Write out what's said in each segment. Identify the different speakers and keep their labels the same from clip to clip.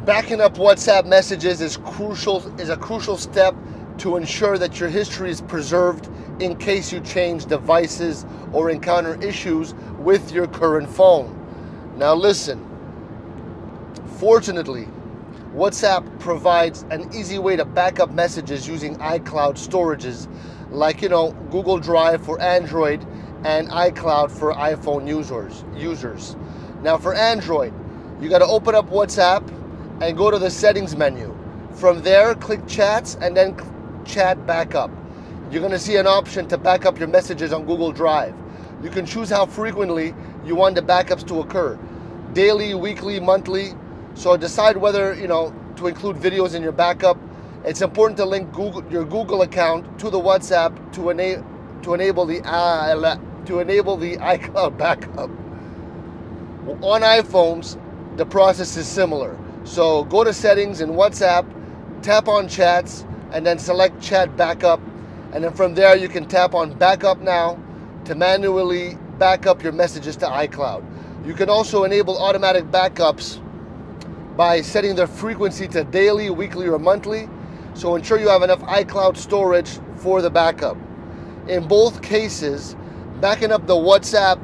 Speaker 1: Backing up WhatsApp messages is a crucial step to ensure that your history is preserved in case you change devices or encounter issues with your current phone. Now listen, fortunately, WhatsApp provides an easy way to back up messages using iCloud storages like, Google Drive for Android and iCloud for iPhone users. Now for Android, you got to open up WhatsApp and go to the settings menu. From there, click chats and then chat backup. You're going to see an option to back up your messages on Google Drive. You can choose how frequently you want the backups to occur. Daily, weekly, monthly. So decide whether, to include videos in your backup. It's important to link your Google account to the WhatsApp to enable the iCloud backup. On iPhones, the process is similar. So go to settings in WhatsApp, tap on chats, and then select chat backup. And then from there, you can tap on backup now to manually back up your messages to iCloud. You can also enable automatic backups by setting the frequency to daily, weekly, or monthly. So ensure you have enough iCloud storage for the backup. In both cases, backing up the WhatsApp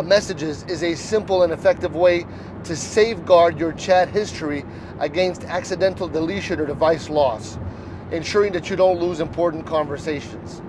Speaker 1: messages is a simple and effective way to safeguard your chat history against accidental deletion or device loss, ensuring that you don't lose important conversations.